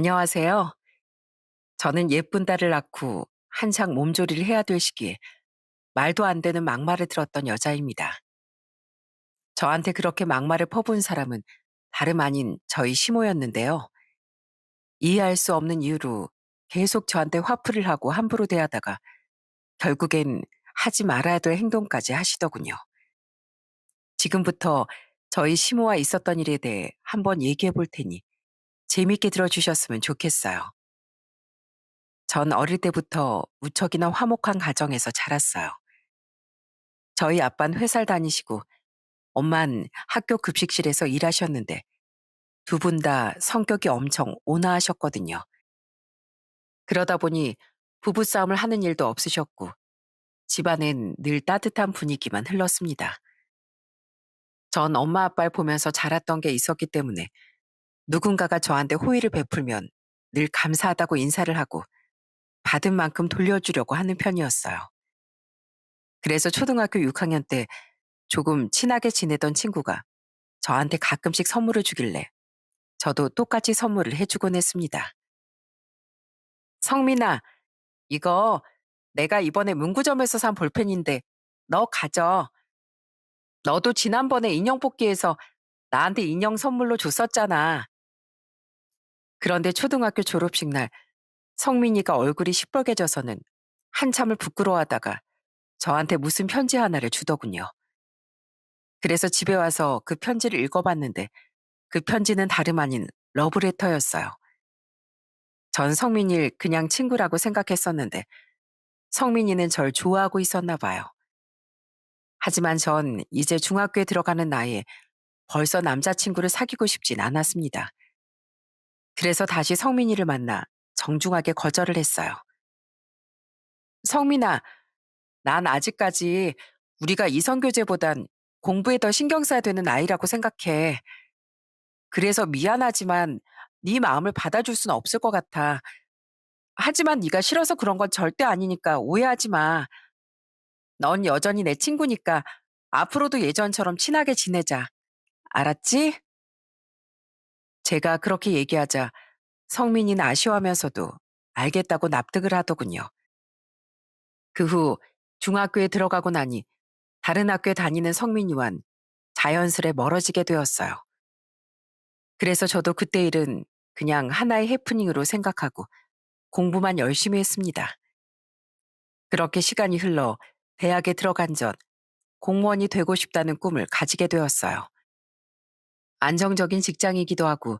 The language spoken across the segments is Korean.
안녕하세요. 저는 예쁜 딸을 낳고 한창 몸조리를 해야 될 시기에 말도 안 되는 막말을 들었던 여자입니다. 저한테 그렇게 막말을 퍼부은 사람은 다름 아닌 저희 시모였는데요. 이해할 수 없는 이유로 계속 저한테 화풀이를 하고 함부로 대하다가 결국엔 하지 말아야 될 행동까지 하시더군요. 지금부터 저희 시모와 있었던 일에 대해 한번 얘기해 볼 테니 재밌게 들어주셨으면 좋겠어요. 전 어릴 때부터 무척이나 화목한 가정에서 자랐어요. 저희 아빠는 회사를 다니시고 엄만 학교 급식실에서 일하셨는데 두 분 다 성격이 엄청 온화하셨거든요. 그러다 보니 부부싸움을 하는 일도 없으셨고 집안엔 늘 따뜻한 분위기만 흘렀습니다. 전 엄마 아빠를 보면서 자랐던 게 있었기 때문에 누군가가 저한테 호의를 베풀면 늘 감사하다고 인사를 하고 받은 만큼 돌려주려고 하는 편이었어요. 그래서 초등학교 6학년 때 조금 친하게 지내던 친구가 저한테 가끔씩 선물을 주길래 저도 똑같이 선물을 해주곤 했습니다. 성민아, 이거 내가 이번에 문구점에서 산 볼펜인데 너 가져. 너도 지난번에 인형 뽑기에서 나한테 인형 선물로 줬었잖아. 그런데 초등학교 졸업식 날 성민이가 얼굴이 시뻘개져서는 한참을 부끄러워하다가 저한테 무슨 편지 하나를 주더군요. 그래서 집에 와서 그 편지를 읽어봤는데 그 편지는 다름 아닌 러브레터였어요. 전 성민이를 그냥 친구라고 생각했었는데 성민이는 절 좋아하고 있었나 봐요. 하지만 전 이제 중학교에 들어가는 나이에 벌써 남자친구를 사귀고 싶진 않았습니다. 그래서 다시 성민이를 만나 정중하게 거절을 했어요. 성민아, 난 아직까지 우리가 이성교제보단 공부에 더 신경 써야 되는 아이라고 생각해. 그래서 미안하지만 네 마음을 받아줄 수는 없을 것 같아. 하지만 네가 싫어서 그런 건 절대 아니니까 오해하지 마. 넌 여전히 내 친구니까 앞으로도 예전처럼 친하게 지내자. 알았지? 제가 그렇게 얘기하자 성민이는 아쉬워하면서도 알겠다고 납득을 하더군요. 그 후 중학교에 들어가고 나니 다른 학교에 다니는 성민이와는 자연스레 멀어지게 되었어요. 그래서 저도 그때 일은 그냥 하나의 해프닝으로 생각하고 공부만 열심히 했습니다. 그렇게 시간이 흘러 대학에 들어간 전 공무원이 되고 싶다는 꿈을 가지게 되었어요. 안정적인 직장이기도 하고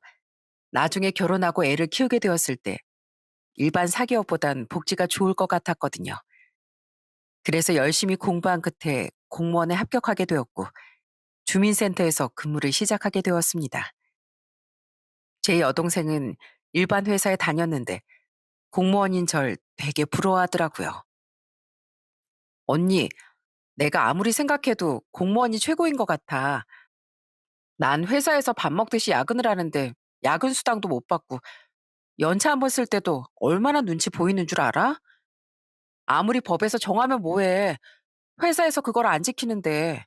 나중에 결혼하고 애를 키우게 되었을 때 일반 사기업보단 복지가 좋을 것 같았거든요. 그래서 열심히 공부한 끝에 공무원에 합격하게 되었고 주민센터에서 근무를 시작하게 되었습니다. 제 여동생은 일반 회사에 다녔는데 공무원인 절 되게 부러워하더라고요. 언니, 내가 아무리 생각해도 공무원이 최고인 것 같아. 난 회사에서 밥 먹듯이 야근을 하는데 야근 수당도 못 받고 연차 한 번 쓸 때도 얼마나 눈치 보이는 줄 알아? 아무리 법에서 정하면 뭐해. 회사에서 그걸 안 지키는데.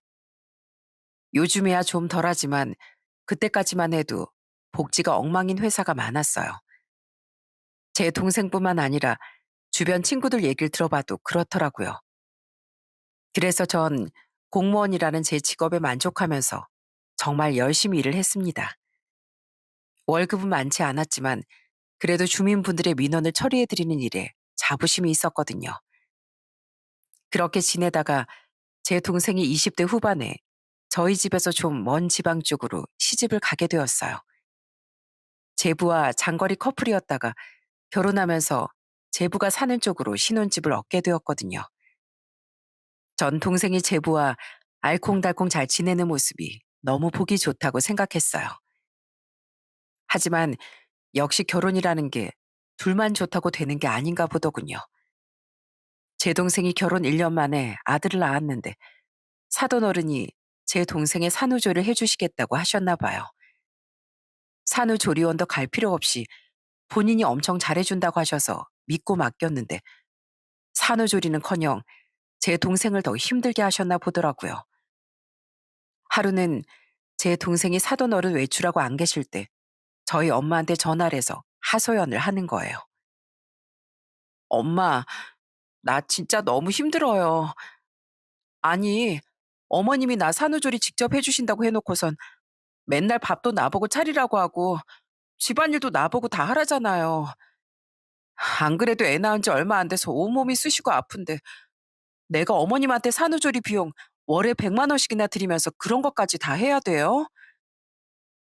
요즘에야 좀 덜하지만 그때까지만 해도 복지가 엉망인 회사가 많았어요. 제 동생뿐만 아니라 주변 친구들 얘기를 들어봐도 그렇더라고요. 그래서 전 공무원이라는 제 직업에 만족하면서 정말 열심히 일을 했습니다. 월급은 많지 않았지만 그래도 주민분들의 민원을 처리해드리는 일에 자부심이 있었거든요. 그렇게 지내다가 제 동생이 20대 후반에 저희 집에서 좀 먼 지방 쪽으로 시집을 가게 되었어요. 제부와 장거리 커플이었다가 결혼하면서 제부가 사는 쪽으로 신혼집을 얻게 되었거든요. 전 동생이 제부와 알콩달콩 잘 지내는 모습이 너무 보기 좋다고 생각했어요. 하지만 역시 결혼이라는 게 둘만 좋다고 되는 게 아닌가 보더군요. 제 동생이 결혼 1년 만에 아들을 낳았는데 사돈 어른이 제 동생의 산후조리를 해주시겠다고 하셨나 봐요. 산후조리원도 갈 필요 없이 본인이 엄청 잘해준다고 하셔서 믿고 맡겼는데 산후조리는커녕 제 동생을 더 힘들게 하셨나 보더라고요. 하루는 제 동생이 사돈 어른 외출하고 안 계실 때 저희 엄마한테 전화를 해서 하소연을 하는 거예요. "엄마, 나 진짜 너무 힘들어요. 아니, 어머님이 나 산후조리 직접 해 주신다고 해 놓고선 맨날 밥도 나보고 차리라고 하고 집안일도 나보고 다 하라잖아요. 안 그래도 애 낳은 지 얼마 안 돼서 온몸이 쑤시고 아픈데 내가 어머님한테 산후조리 비용 월에 100만 원씩이나 드리면서 그런 것까지 다 해야 돼요?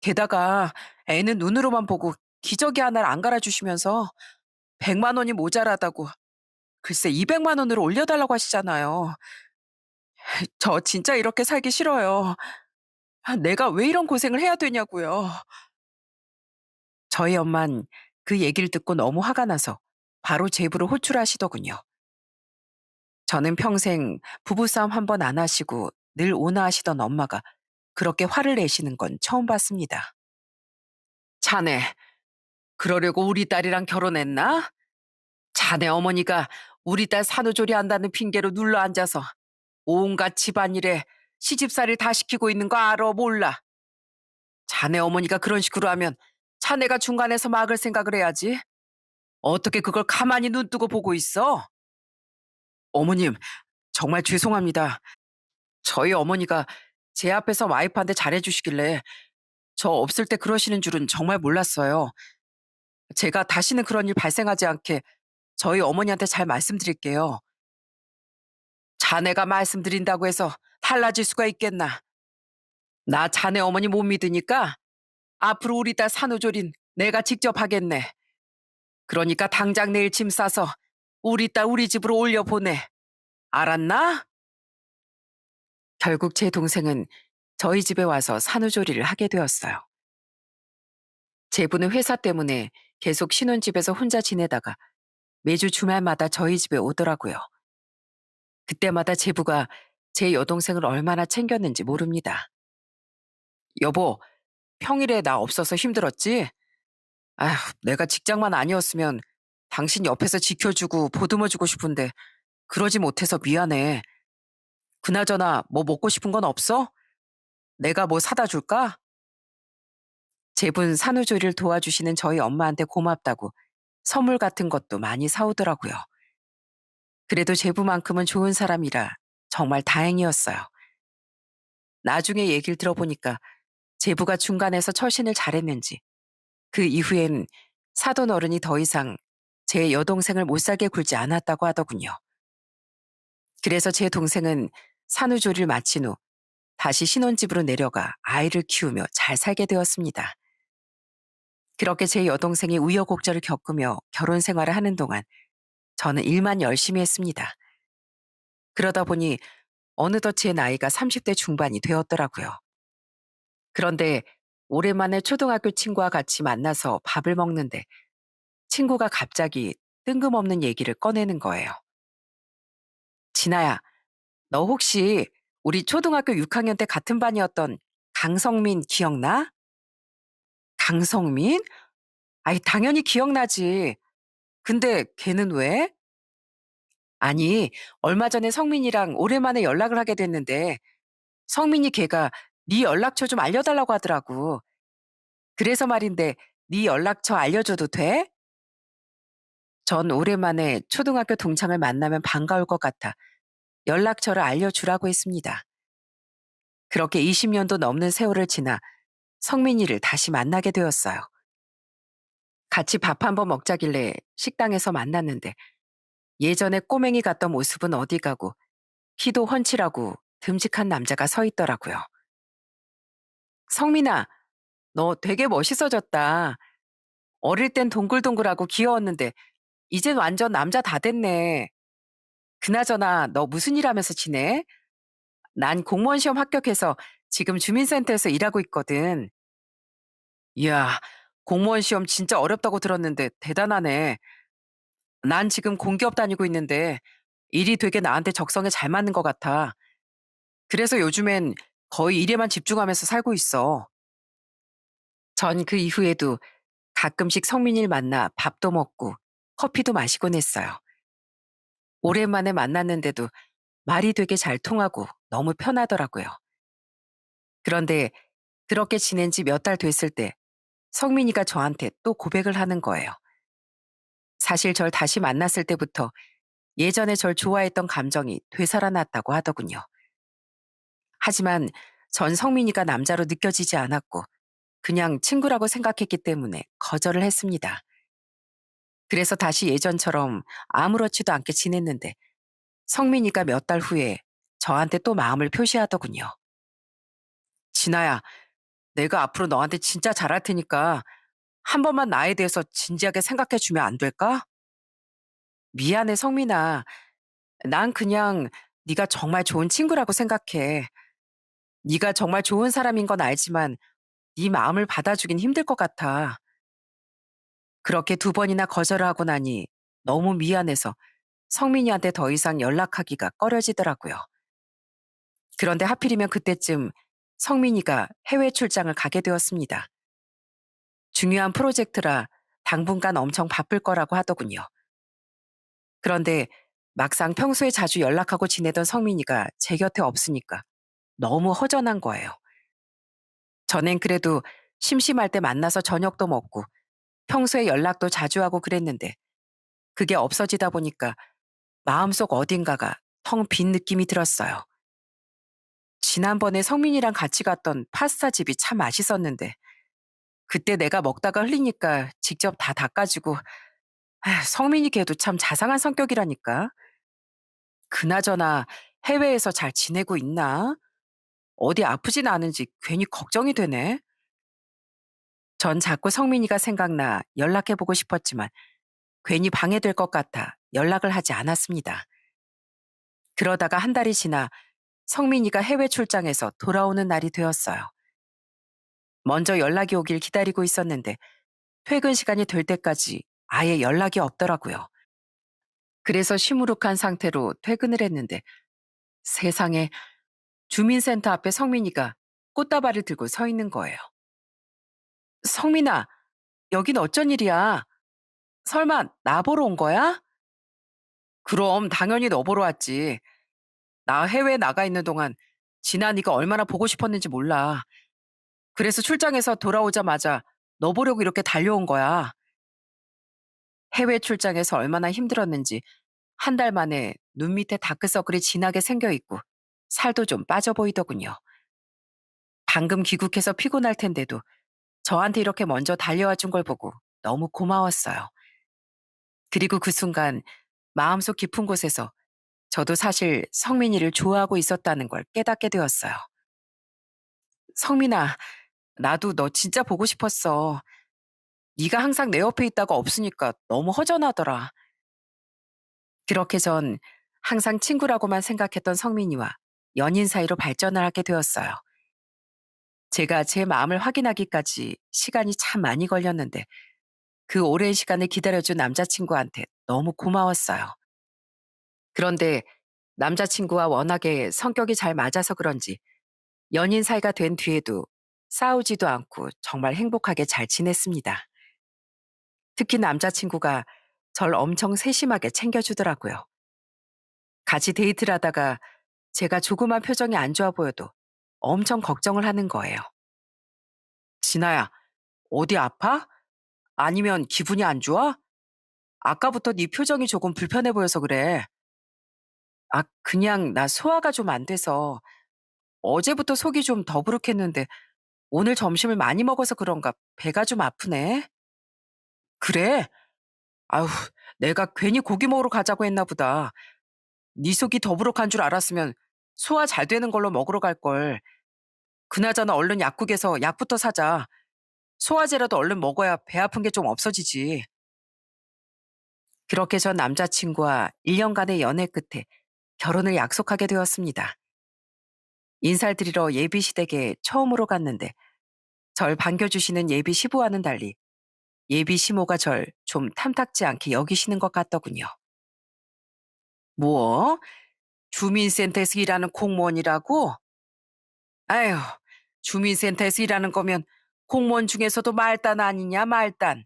게다가 애는 눈으로만 보고 기저귀 하나를 안 갈아 주시면서 100만 원이 모자라다고 글쎄 200만 원으로 올려 달라고 하시잖아요. 저 진짜 이렇게 살기 싫어요. 내가 왜 이런 고생을 해야 되냐고요. 저희 엄만 그 얘기를 듣고 너무 화가 나서 바로 제부를 호출하시더군요. 저는 평생 부부싸움 한 번 안 하시고 늘 온화하시던 엄마가 그렇게 화를 내시는 건 처음 봤습니다. 자네, 그러려고 우리 딸이랑 결혼했나? 자네 어머니가 우리 딸 산후조리 한다는 핑계로 눌러 앉아서 온갖 집안일에 시집살이를 다 시키고 있는 거 알아 몰라? 자네 어머니가 그런 식으로 하면 자네가 중간에서 막을 생각을 해야지. 어떻게 그걸 가만히 눈 뜨고 보고 있어? 어머님, 정말 죄송합니다. 저희 어머니가 제 앞에서 와이프한테 잘해주시길래 저 없을 때 그러시는 줄은 정말 몰랐어요. 제가 다시는 그런 일 발생하지 않게 저희 어머니한테 잘 말씀드릴게요. 자네가 말씀드린다고 해서 달라질 수가 있겠나? 나 자네 어머니 못 믿으니까 앞으로 우리 딸 산후조린 내가 직접 하겠네. 그러니까 당장 내일 짐 싸서 우리 딸 우리 집으로 올려보내. 알았나? 결국 제 동생은 저희 집에 와서 산후조리를 하게 되었어요. 제부는 회사 때문에 계속 신혼집에서 혼자 지내다가 매주 주말마다 저희 집에 오더라고요. 그때마다 제부가 제 여동생을 얼마나 챙겼는지 모릅니다. 여보, 평일에 나 없어서 힘들었지? 아휴, 내가 직장만 아니었으면 당신 옆에서 지켜주고 보듬어주고 싶은데 그러지 못해서 미안해. 그나저나 뭐 먹고 싶은 건 없어? 내가 뭐 사다 줄까? 제분 산후조리를 도와주시는 저희 엄마한테 고맙다고 선물 같은 것도 많이 사오더라고요. 그래도 제부만큼은 좋은 사람이라 정말 다행이었어요. 나중에 얘기를 들어보니까 제부가 중간에서 처신을 잘했는지 그 이후엔 사돈 어른이 더 이상 제 여동생을 못 살게 굴지 않았다고 하더군요. 그래서 제 동생은 산후조리를 마친 후 다시 신혼집으로 내려가 아이를 키우며 잘 살게 되었습니다. 그렇게 제 여동생이 우여곡절을 겪으며 결혼 생활을 하는 동안 저는 일만 열심히 했습니다. 그러다 보니 어느덧 제 나이가 30대 중반이 되었더라고요. 그런데 오랜만에 초등학교 친구와 같이 만나서 밥을 먹는데 친구가 갑자기 뜬금없는 얘기를 꺼내는 거예요. 진아야, 너 혹시 우리 초등학교 6학년 때 같은 반이었던 강성민 기억나? 강성민? 아이, 당연히 기억나지. 근데 걔는 왜? 아니, 얼마 전에 성민이랑 오랜만에 연락을 하게 됐는데 성민이 걔가 네 연락처 좀 알려달라고 하더라고. 그래서 말인데 네 연락처 알려줘도 돼? 전 오랜만에 초등학교 동창을 만나면 반가울 것 같아 연락처를 알려주라고 했습니다. 그렇게 20년도 넘는 세월을 지나 성민이를 다시 만나게 되었어요. 같이 밥 한번 먹자길래 식당에서 만났는데 예전에 꼬맹이 같던 모습은 어디 가고 키도 훤칠하고 듬직한 남자가 서 있더라고요. 성민아, 너 되게 멋있어졌다. 어릴 땐 동글동글하고 귀여웠는데 이젠 완전 남자 다 됐네. 그나저나 너 무슨 일 하면서 지내? 난 공무원 시험 합격해서 지금 주민센터에서 일하고 있거든. 이야, 공무원 시험 진짜 어렵다고 들었는데 대단하네. 난 지금 공기업 다니고 있는데 일이 되게 나한테 적성에 잘 맞는 것 같아. 그래서 요즘엔 거의 일에만 집중하면서 살고 있어. 전 그 이후에도 가끔씩 성민이를 만나 밥도 먹고 커피도 마시곤 했어요. 오랜만에 만났는데도 말이 되게 잘 통하고 너무 편하더라고요. 그런데 그렇게 지낸 지 몇 달 됐을 때 성민이가 저한테 또 고백을 하는 거예요. 사실 절 다시 만났을 때부터 예전에 절 좋아했던 감정이 되살아났다고 하더군요. 하지만 전 성민이가 남자로 느껴지지 않았고 그냥 친구라고 생각했기 때문에 거절을 했습니다. 그래서 다시 예전처럼 아무렇지도 않게 지냈는데 성민이가 몇 달 후에 저한테 또 마음을 표시하더군요. 진아야, 내가 앞으로 너한테 진짜 잘할 테니까 한 번만 나에 대해서 진지하게 생각해 주면 안 될까? 미안해, 성민아. 난 그냥 네가 정말 좋은 친구라고 생각해. 네가 정말 좋은 사람인 건 알지만 네 마음을 받아주긴 힘들 것 같아. 그렇게 두 번이나 거절을 하고 나니 너무 미안해서 성민이한테 더 이상 연락하기가 꺼려지더라고요. 그런데 하필이면 그때쯤 성민이가 해외 출장을 가게 되었습니다. 중요한 프로젝트라 당분간 엄청 바쁠 거라고 하더군요. 그런데 막상 평소에 자주 연락하고 지내던 성민이가 제 곁에 없으니까 너무 허전한 거예요. 전엔 그래도 심심할 때 만나서 저녁도 먹고 평소에 연락도 자주 하고 그랬는데 그게 없어지다 보니까 마음속 어딘가가 텅 빈 느낌이 들었어요. 지난번에 성민이랑 같이 갔던 파스타 집이 참 맛있었는데 그때 내가 먹다가 흘리니까 직접 다 닦아주고 성민이 걔도 참 자상한 성격이라니까. 그나저나 해외에서 잘 지내고 있나? 어디 아프진 않은지 괜히 걱정이 되네. 전 자꾸 성민이가 생각나 연락해보고 싶었지만 괜히 방해될 것 같아 연락을 하지 않았습니다. 그러다가 한 달이 지나 성민이가 해외 출장에서 돌아오는 날이 되었어요. 먼저 연락이 오길 기다리고 있었는데 퇴근 시간이 될 때까지 아예 연락이 없더라고요. 그래서 시무룩한 상태로 퇴근을 했는데 세상에 주민센터 앞에 성민이가 꽃다발을 들고 서 있는 거예요. 성민아, 여긴 어쩐 일이야? 설마 나 보러 온 거야? 그럼 당연히 너 보러 왔지. 나 해외에 나가 있는 동안 진아 네가 얼마나 보고 싶었는지 몰라. 그래서 출장에서 돌아오자마자 너 보려고 이렇게 달려온 거야. 해외 출장에서 얼마나 힘들었는지 한 달 만에 눈 밑에 다크서클이 진하게 생겨 있고 살도 좀 빠져 보이더군요. 방금 귀국해서 피곤할 텐데도 저한테 이렇게 먼저 달려와 준 걸 보고 너무 고마웠어요. 그리고 그 순간 마음속 깊은 곳에서 저도 사실 성민이를 좋아하고 있었다는 걸 깨닫게 되었어요. 성민아, 나도 너 진짜 보고 싶었어. 네가 항상 내 옆에 있다가 없으니까 너무 허전하더라. 그렇게 전 항상 친구라고만 생각했던 성민이와 연인 사이로 발전을 하게 되었어요. 제가 제 마음을 확인하기까지 시간이 참 많이 걸렸는데 그 오랜 시간을 기다려준 남자친구한테 너무 고마웠어요. 그런데 남자친구와 워낙에 성격이 잘 맞아서 그런지 연인 사이가 된 뒤에도 싸우지도 않고 정말 행복하게 잘 지냈습니다. 특히 남자친구가 절 엄청 세심하게 챙겨주더라고요. 같이 데이트를 하다가 제가 조그만 표정이 안 좋아 보여도 엄청 걱정을 하는 거예요. 진아야, 어디 아파? 아니면 기분이 안 좋아? 아까부터 네 표정이 조금 불편해 보여서 그래. 아, 그냥 나 소화가 좀 안 돼서 어제부터 속이 좀 더부룩했는데 오늘 점심을 많이 먹어서 그런가 배가 좀 아프네. 그래? 아휴, 내가 괜히 고기 먹으러 가자고 했나 보다. 네 속이 더부룩한 줄 알았으면 소화 잘 되는 걸로 먹으러 갈 걸. 그나저나 얼른 약국에서 약부터 사자. 소화제라도 얼른 먹어야 배 아픈 게 좀 없어지지. 그렇게 전 남자친구와 1년간의 연애 끝에 결혼을 약속하게 되었습니다. 인사를 드리러 예비 시댁에 처음으로 갔는데 절 반겨주시는 예비 시부와는 달리 예비 시모가 절 좀 탐탁지 않게 여기시는 것 같더군요. 뭐? 주민센터에서 일하는 공무원이라고? 아휴, 주민센터에서 일하는 거면 공무원 중에서도 말단 아니냐, 말단.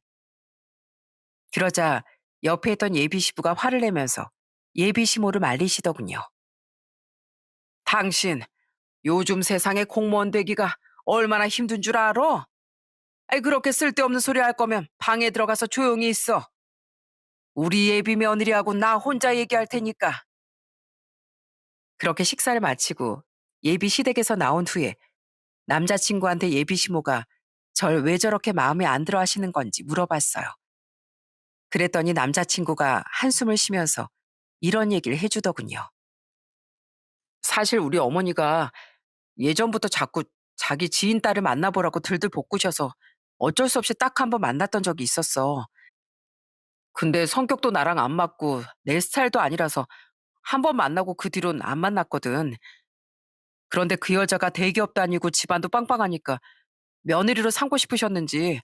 그러자 옆에 있던 예비 시부가 화를 내면서 예비 시모를 말리시더군요. 당신, 요즘 세상에 공무원 되기가 얼마나 힘든 줄 알아? 아이, 그렇게 쓸데없는 소리 할 거면 방에 들어가서 조용히 있어. 우리 예비 며느리하고 나 혼자 얘기할 테니까. 그렇게 식사를 마치고 예비 시댁에서 나온 후에 남자친구한테 예비 시모가 절 왜 저렇게 마음에 안 들어 하시는 건지 물어봤어요. 그랬더니 남자친구가 한숨을 쉬면서 이런 얘기를 해주더군요. 사실 우리 어머니가 예전부터 자꾸 자기 지인 딸을 만나보라고 들들 볶으셔서 어쩔 수 없이 딱 한 번 만났던 적이 있었어. 근데 성격도 나랑 안 맞고 내 스타일도 아니라서 한 번 만나고 그 뒤로는 안 만났거든. 그런데 그 여자가 대기업도 아니고 집안도 빵빵하니까 며느리로 삼고 싶으셨는지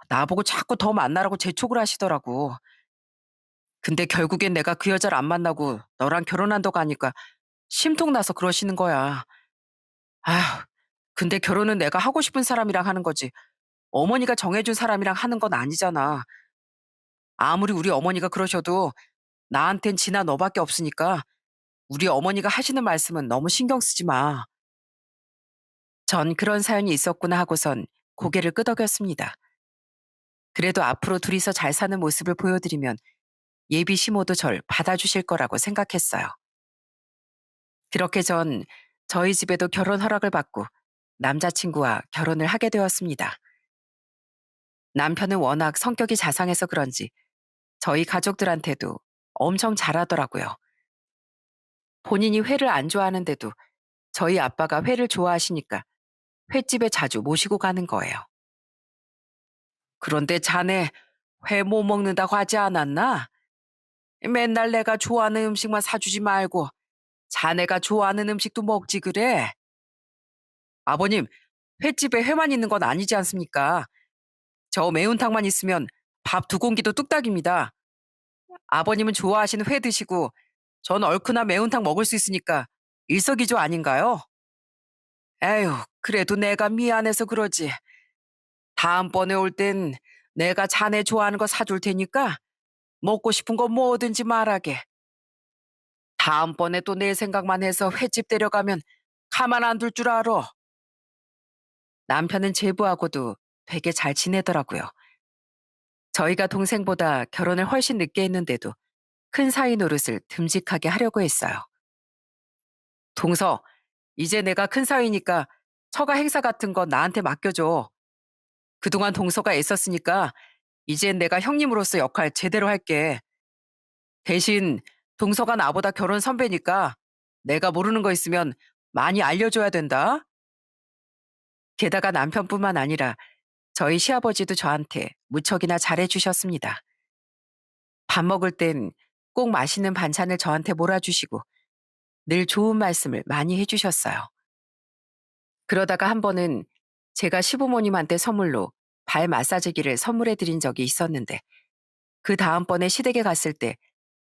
나보고 자꾸 더 만나라고 재촉을 하시더라고. 근데 결국엔 내가 그 여자를 안 만나고 너랑 결혼한다고 하니까 심통나서 그러시는 거야. 아휴, 근데 결혼은 내가 하고 싶은 사람이랑 하는 거지. 어머니가 정해준 사람이랑 하는 건 아니잖아. 아무리 우리 어머니가 그러셔도 나한텐 지나 너밖에 없으니까 우리 어머니가 하시는 말씀은 너무 신경 쓰지 마. 전 그런 사연이 있었구나 하고선 고개를 끄덕였습니다. 그래도 앞으로 둘이서 잘 사는 모습을 보여드리면 예비 시모도 절 받아주실 거라고 생각했어요. 그렇게 전 저희 집에도 결혼 허락을 받고 남자친구와 결혼을 하게 되었습니다. 남편은 워낙 성격이 자상해서 그런지 저희 가족들한테도 엄청 잘하더라고요. 본인이 회를 안 좋아하는데도 저희 아빠가 회를 좋아하시니까 횟집에 자주 모시고 가는 거예요. 그런데 자네 회 못 먹는다고 하지 않았나? 맨날 내가 좋아하는 음식만 사주지 말고 자네가 좋아하는 음식도 먹지 그래? 아버님, 횟집에 회만 있는 건 아니지 않습니까? 저 매운탕만 있으면 밥 두 공기도 뚝딱입니다. 아버님은 좋아하시는 회 드시고 전 얼큰한 매운탕 먹을 수 있으니까 일석이조 아닌가요? 에휴, 그래도 내가 미안해서 그러지. 다음번에 올 땐 내가 자네 좋아하는 거 사줄 테니까 먹고 싶은 거 뭐든지 말하게. 다음번에 또 내 생각만 해서 횟집 데려가면 가만 안 둘 줄 알아. 남편은 제부하고도 되게 잘 지내더라고요. 저희가 동생보다 결혼을 훨씬 늦게 했는데도 큰 사위 노릇을 듬직하게 하려고 했어요. 동서, 이제 내가 큰 사위니까 처가 행사 같은 거 나한테 맡겨줘. 그동안 동서가 애썼으니까 이젠 내가 형님으로서 역할 제대로 할게. 대신 동서가 나보다 결혼 선배니까 내가 모르는 거 있으면 많이 알려줘야 된다. 게다가 남편뿐만 아니라 저희 시아버지도 저한테 무척이나 잘해주셨습니다. 밥 먹을 땐 꼭 맛있는 반찬을 저한테 몰아주시고 늘 좋은 말씀을 많이 해주셨어요. 그러다가 한 번은 제가 시부모님한테 선물로 발 마사지기를 선물해 드린 적이 있었는데 그 다음번에 시댁에 갔을 때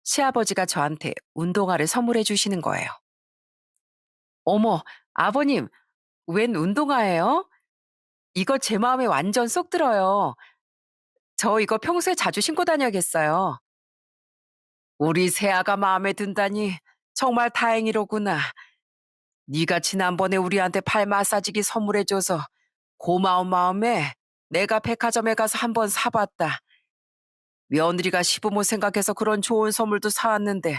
시아버지가 저한테 운동화를 선물해 주시는 거예요. 어머, 아버님, 웬 운동화예요? 이거 제 마음에 완전 쏙 들어요. 저 이거 평소에 자주 신고 다녀야겠어요. 우리 새아가 마음에 든다니 정말 다행이로구나. 네가 지난번에 우리한테 발 마사지기 선물해줘서 고마운 마음에 내가 백화점에 가서 한번 사봤다. 며느리가 시부모 생각해서 그런 좋은 선물도 사왔는데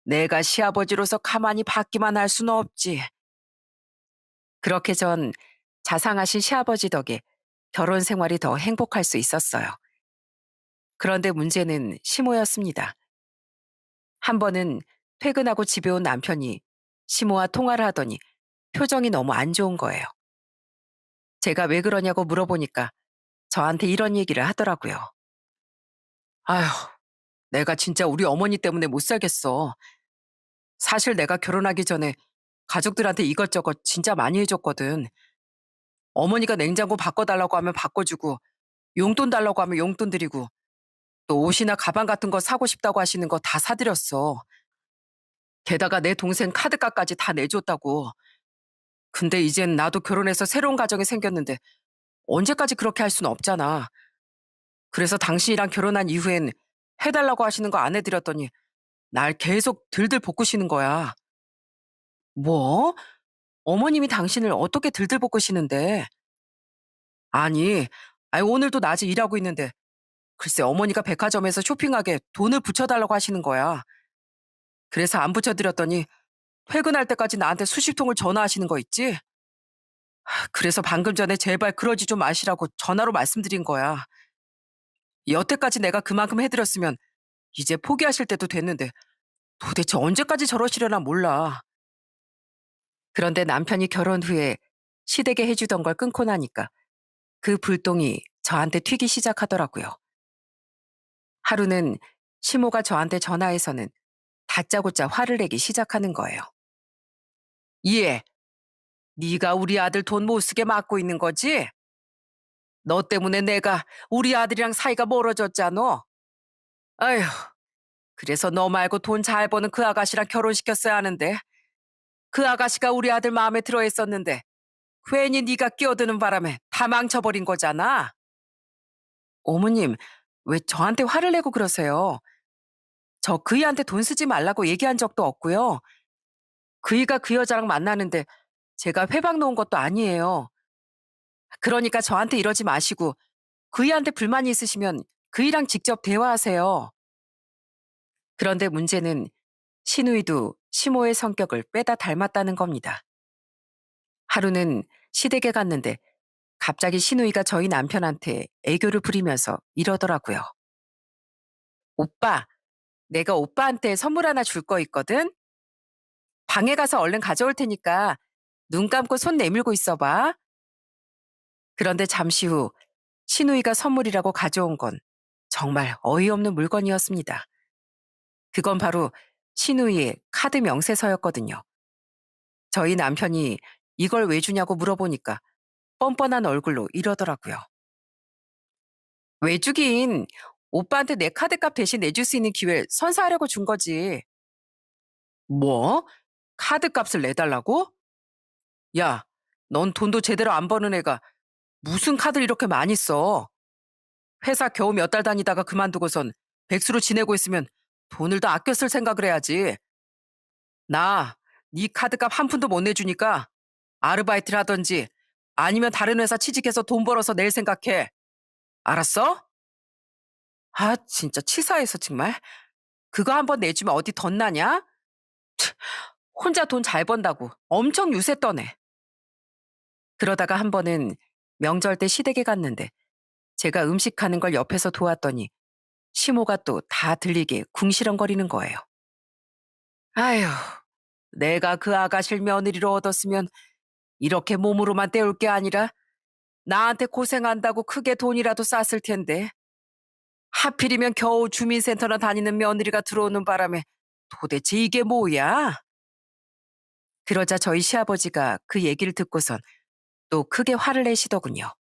내가 시아버지로서 가만히 받기만 할 수는 없지. 그렇게 전 자상하신 시아버지 덕에 결혼 생활이 더 행복할 수 있었어요. 그런데 문제는 시모였습니다. 한 번은 퇴근하고 집에 온 남편이 시모와 통화를 하더니 표정이 너무 안 좋은 거예요. 제가 왜 그러냐고 물어보니까 저한테 이런 얘기를 하더라고요. 아휴, 내가 진짜 우리 어머니 때문에 못 살겠어. 사실 내가 결혼하기 전에 가족들한테 이것저것 진짜 많이 해줬거든. 어머니가 냉장고 바꿔달라고 하면 바꿔주고, 용돈 달라고 하면 용돈 드리고, 또 옷이나 가방 같은 거 사고 싶다고 하시는 거 다 사드렸어. 게다가 내 동생 카드값까지 다 내줬다고. 근데 이젠 나도 결혼해서 새로운 가정이 생겼는데 언제까지 그렇게 할 수는 없잖아. 그래서 당신이랑 결혼한 이후엔 해달라고 하시는 거 안 해드렸더니 날 계속 들들 볶으시는 거야. 뭐? 어머님이 당신을 어떻게 들들 볶으시는데? 아니, 아니 오늘도 낮에 일하고 있는데 글쎄 어머니가 백화점에서 쇼핑하게 돈을 붙여달라고 하시는 거야. 그래서 안 붙여드렸더니 퇴근할 때까지 나한테 수십 통을 전화하시는 거 있지? 그래서 방금 전에 제발 그러지 좀 마시라고 전화로 말씀드린 거야. 여태까지 내가 그만큼 해드렸으면 이제 포기하실 때도 됐는데 도대체 언제까지 저러시려나 몰라. 그런데 남편이 결혼 후에 시댁에 해주던 걸 끊고 나니까 그 불똥이 저한테 튀기 시작하더라고요. 하루는 시모가 저한테 전화해서는 다짜고짜 화를 내기 시작하는 거예요. 얘, 네가 우리 아들 돈 못 쓰게 막고 있는 거지? 너 때문에 내가 우리 아들이랑 사이가 멀어졌잖아. 아휴, 그래서 너 말고 돈 잘 버는 그 아가씨랑 결혼시켰어야 하는데 그 아가씨가 우리 아들 마음에 들어 했었는데 괜히 네가 끼어드는 바람에 다 망쳐버린 거잖아. 어머님, 왜 저한테 화를 내고 그러세요? 저 그이한테 돈 쓰지 말라고 얘기한 적도 없고요. 그이가 그 여자랑 만나는데 제가 회방 놓은 것도 아니에요. 그러니까 저한테 이러지 마시고 그이한테 불만이 있으시면 그이랑 직접 대화하세요. 그런데 문제는 시누이도 시모의 성격을 빼다 닮았다는 겁니다. 하루는 시댁에 갔는데 갑자기 시누이가 저희 남편한테 애교를 부리면서 이러더라고요. 오빠, 내가 오빠한테 선물 하나 줄 거 있거든? 방에 가서 얼른 가져올 테니까 눈 감고 손 내밀고 있어봐. 그런데 잠시 후 시누이가 선물이라고 가져온 건 정말 어이없는 물건이었습니다. 그건 바로 시누이의 카드 명세서였거든요. 저희 남편이 이걸 왜 주냐고 물어보니까 뻔뻔한 얼굴로 이러더라고요. 왜 주긴 오빠한테 내 카드값 대신 내줄 수 있는 기회를 선사하려고 준 거지. 뭐? 카드값을 내달라고? 야, 넌 돈도 제대로 안 버는 애가 무슨 카드를 이렇게 많이 써? 회사 겨우 몇 달 다니다가 그만두고선 백수로 지내고 있으면 돈을 더 아껴 쓸 생각을 해야지. 나, 네 카드값 한 푼도 못 내주니까 아르바이트를 하던지 아니면 다른 회사 취직해서 돈 벌어서 낼 생각해. 알았어? 아, 진짜 치사해서 정말. 그거 한번 내주면 어디 덧나냐? 혼자 돈 잘 번다고 엄청 유세 떠네. 그러다가 한 번은 명절 때 시댁에 갔는데 제가 음식하는 걸 옆에서 도왔더니 시모가 또 다 들리게 궁시렁거리는 거예요. 아휴, 내가 그 아가씨를 며느리로 얻었으면 이렇게 몸으로만 때울 게 아니라 나한테 고생한다고 크게 돈이라도 쌌을 텐데. 하필이면 겨우 주민센터나 다니는 며느리가 들어오는 바람에 도대체 이게 뭐야? 그러자 저희 시아버지가 그 얘기를 듣고선 또 크게 화를 내시더군요.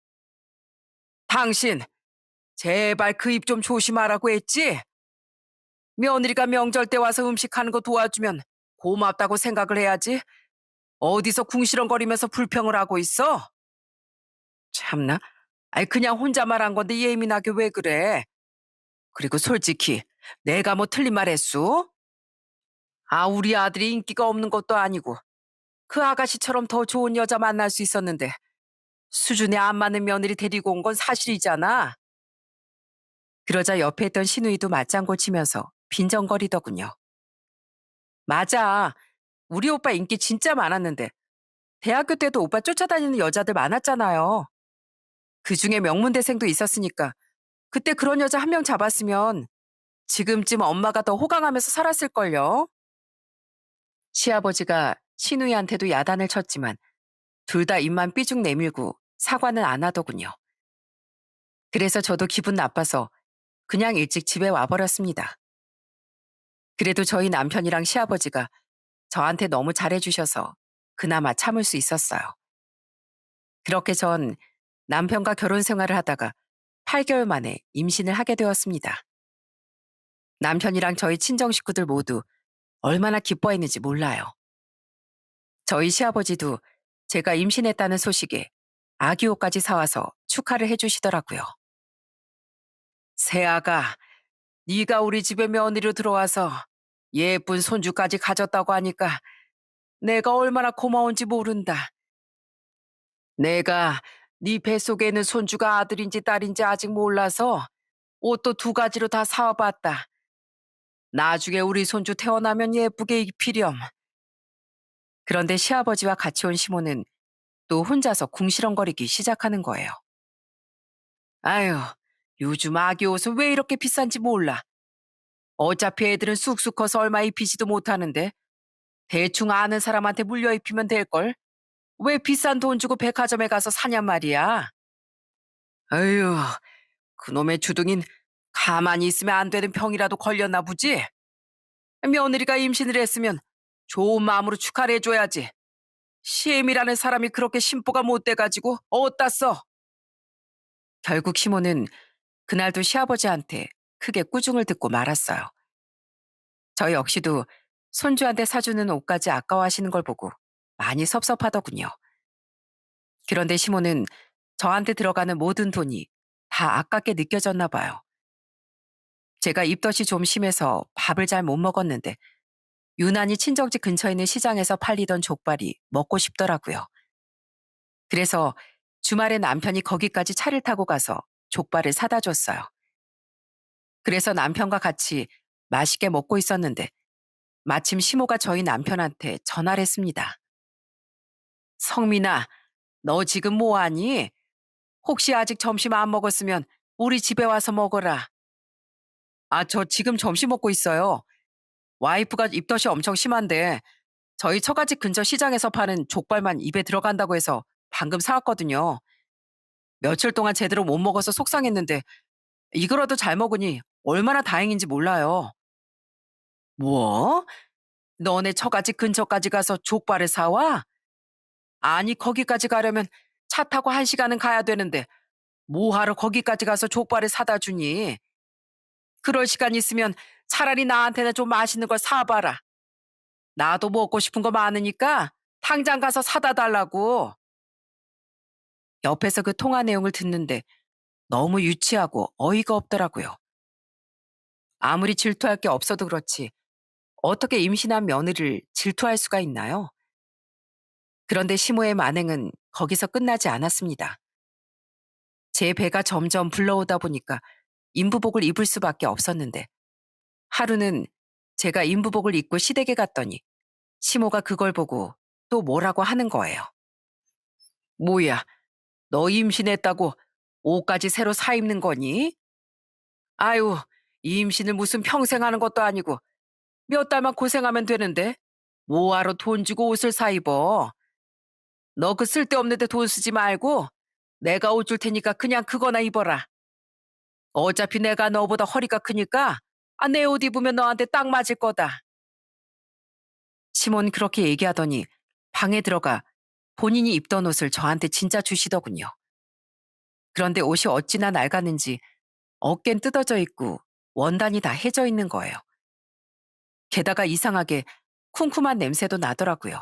당신, 제발 그 입 좀 조심하라고 했지? 며느리가 명절 때 와서 음식하는 거 도와주면 고맙다고 생각을 해야지. 어디서 궁시렁거리면서 불평을 하고 있어? 참나. 아이 그냥 혼자 말한 건데 예민하게 왜 그래? 그리고 솔직히 내가 뭐 틀린 말 했수? 아, 우리 아들이 인기가 없는 것도 아니고 그 아가씨처럼 더 좋은 여자 만날 수 있었는데 수준에 안 맞는 며느리 데리고 온 건 사실이잖아. 그러자 옆에 있던 시누이도 맞장구 치면서 빈정거리더군요. 맞아. 우리 오빠 인기 진짜 많았는데 대학교 때도 오빠 쫓아다니는 여자들 많았잖아요. 그중에 명문대생도 있었으니까 그때 그런 여자 한 명 잡았으면 지금쯤 엄마가 더 호강하면서 살았을걸요. 시아버지가 시누이한테도 야단을 쳤지만 둘 다 입만 삐죽 내밀고 사과는 안 하더군요. 그래서 저도 기분 나빠서 그냥 일찍 집에 와버렸습니다. 그래도 저희 남편이랑 시아버지가 저한테 너무 잘해주셔서 그나마 참을 수 있었어요. 그렇게 전 남편과 결혼 생활을 하다가 8개월 만에 임신을 하게 되었습니다. 남편이랑 저희 친정 식구들 모두 얼마나 기뻐했는지 몰라요. 저희 시아버지도 제가 임신했다는 소식에 아기 옷까지 사와서 축하를 해주시더라고요. 새아가, 네가 우리 집에 며느리로 들어와서 예쁜 손주까지 가졌다고 하니까 내가 얼마나 고마운지 모른다. 내가 네 뱃속에 있는 손주가 아들인지 딸인지 아직 몰라서 옷도 두 가지로 다 사와봤다. 나중에 우리 손주 태어나면 예쁘게 입히렴. 그런데 시아버지와 같이 온 시모는 또 혼자서 궁시렁거리기 시작하는 거예요. 아유, 요즘 아기 옷은 왜 이렇게 비싼지 몰라. 어차피 애들은 쑥쑥 커서 얼마 입히지도 못하는데 대충 아는 사람한테 물려 입히면 될걸. 왜 비싼 돈 주고 백화점에 가서 사냔 말이야. 아유, 그놈의 주둥인 가만히 있으면 안 되는 병이라도 걸렸나 보지. 며느리가 임신을 했으면 좋은 마음으로 축하를 해줘야지. 시엠이라는 사람이 그렇게 심보가 못 돼가지고 어디다 써. 결국 시모는 그날도 시아버지한테 크게 꾸중을 듣고 말았어요. 저 역시도 손주한테 사주는 옷까지 아까워하시는 걸 보고 많이 섭섭하더군요. 그런데 시모는 저한테 들어가는 모든 돈이 다 아깝게 느껴졌나 봐요. 제가 입덧이 좀 심해서 밥을 잘 못 먹었는데 유난히 친정집 근처에 있는 시장에서 팔리던 족발이 먹고 싶더라고요. 그래서 주말에 남편이 거기까지 차를 타고 가서 족발을 사다 줬어요. 그래서 남편과 같이 맛있게 먹고 있었는데 마침 시모가 저희 남편한테 전화를 했습니다. 성민아, 너 지금 뭐하니? 혹시 아직 점심 안 먹었으면 우리 집에 와서 먹어라. 아, 저 지금 점심 먹고 있어요. 와이프가 입덧이 엄청 심한데 저희 처갓집 근처 시장에서 파는 족발만 입에 들어간다고 해서 방금 사왔거든요. 며칠 동안 제대로 못 먹어서 속상했는데 이거라도 잘 먹으니 얼마나 다행인지 몰라요. 뭐? 너네 처갓집 근처까지 가서 족발을 사와? 아니, 거기까지 가려면 차 타고 1시간은 가야 되는데 뭐하러 거기까지 가서 족발을 사다 주니? 그럴 시간 있으면 차라리 나한테나 좀 맛있는 걸 사봐라. 나도 먹고 싶은 거 많으니까 당장 가서 사다 달라고. 옆에서 그 통화 내용을 듣는데 너무 유치하고 어이가 없더라고요. 아무리 질투할 게 없어도 그렇지 어떻게 임신한 며느리를 질투할 수가 있나요? 그런데 시모의 만행은 거기서 끝나지 않았습니다. 제 배가 점점 불러오다 보니까 인부복을 입을 수밖에 없었는데 하루는 제가 인부복을 입고 시댁에 갔더니 시모가 그걸 보고 또 뭐라고 하는 거예요. 뭐야, 너 임신했다고 옷까지 새로 사 입는 거니? 아유, 이 임신을 무슨 평생 하는 것도 아니고 몇 달만 고생하면 되는데 뭐하러 돈 주고 옷을 사 입어? 너 그 쓸데없는 데 돈 쓰지 말고 내가 옷 줄 테니까 그냥 그거나 입어라. 어차피 내가 너보다 허리가 크니까 내 옷 입으면 너한테 딱 맞을 거다. 시몬 그렇게 얘기하더니 방에 들어가 본인이 입던 옷을 저한테 진짜 주시더군요. 그런데 옷이 어찌나 낡았는지 어깬 뜯어져 있고 원단이 다 해져 있는 거예요. 게다가 이상하게 쿰쿰한 냄새도 나더라고요.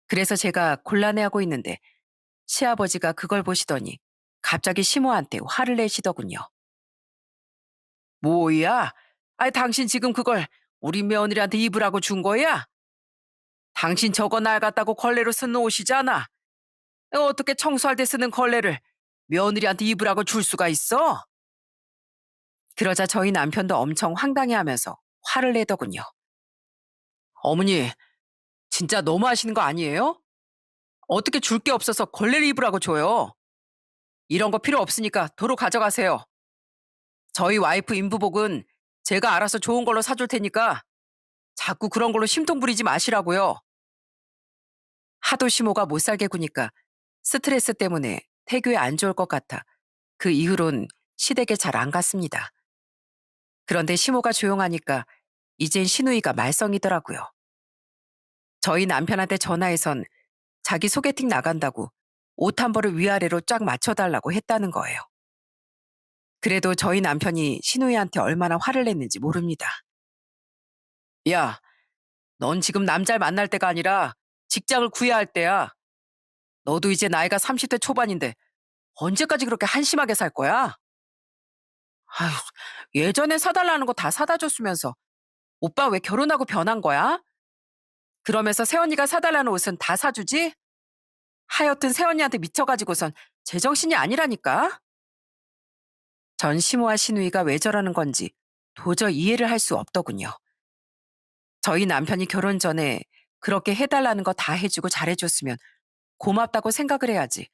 그래서 제가 곤란해하고 있는데 시아버지가 그걸 보시더니 갑자기 시모한테 화를 내시더군요. 뭐야? 아니, 당신 지금 그걸 우리 며느리한테 입으라고 준 거야? 당신 저거 낡았다고 걸레로 쓴 옷이잖아. 어떻게 청소할 때 쓰는 걸레를 며느리한테 입으라고 줄 수가 있어? 그러자 저희 남편도 엄청 황당해하면서 화를 내더군요. 어머니, 진짜 너무하시는 거 아니에요? 어떻게 줄 게 없어서 걸레를 입으라고 줘요? 이런 거 필요 없으니까 도로 가져가세요. 저희 와이프 인부복은 제가 알아서 좋은 걸로 사줄 테니까 자꾸 그런 걸로 심통 부리지 마시라고요. 하도 시모가 못 살게 구니까 스트레스 때문에 태교에 안 좋을 것 같아 그 이후론 시댁에 잘 안 갔습니다. 그런데 시모가 조용하니까 이젠 시누이가 말썽이더라고요. 저희 남편한테 전화해선 자기 소개팅 나간다고 옷 한 벌을 위아래로 쫙 맞춰달라고 했다는 거예요. 그래도 저희 남편이 시누이한테 얼마나 화를 냈는지 모릅니다. 야, 넌 지금 남자를 만날 때가 아니라 직장을 구해야 할 때야. 너도 이제 나이가 30대 초반인데 언제까지 그렇게 한심하게 살 거야? 아휴, 예전에 사달라는 거 다 사다 줬으면서 오빠 왜 결혼하고 변한 거야? 그러면서 새언니가 사달라는 옷은 다 사주지? 하여튼 새언니한테 미쳐가지고선 제정신이 아니라니까. 전 시모와 시누이가 왜 저러는 건지 도저히 이해를 할 수 없더군요. 저희 남편이 결혼 전에 그렇게 해달라는 거 다 해주고 잘해줬으면 고맙다고 생각을 해야지.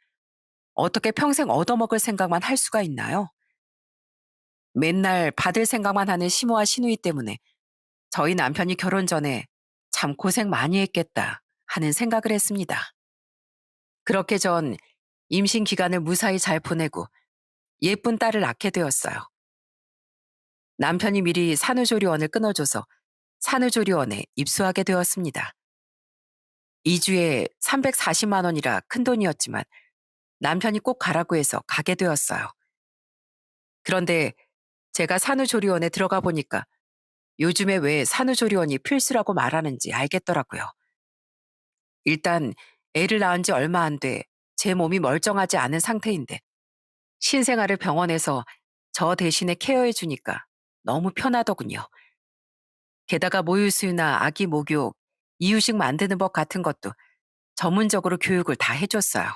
어떻게 평생 얻어먹을 생각만 할 수가 있나요? 맨날 받을 생각만 하는 시모와 시누이 때문에 저희 남편이 결혼 전에 참 고생 많이 했겠다 하는 생각을 했습니다. 그렇게 전 임신 기간을 무사히 잘 보내고 예쁜 딸을 낳게 되었어요. 남편이 미리 산후조리원을 끊어줘서 산후조리원에 입소하게 되었습니다. 2주에 340만 원이라 큰 돈이었지만 남편이 꼭 가라고 해서 가게 되었어요. 그런데 제가 산후조리원에 들어가 보니까 요즘에 왜 산후조리원이 필수라고 말하는지 알겠더라고요. 일단 애를 낳은 지 얼마 안 돼 제 몸이 멀쩡하지 않은 상태인데 신생아를 병원에서 저 대신에 케어해 주니까 너무 편하더군요. 게다가 모유수유나 아기 목욕, 이유식 만드는 법 같은 것도 전문적으로 교육을 다 해줬어요.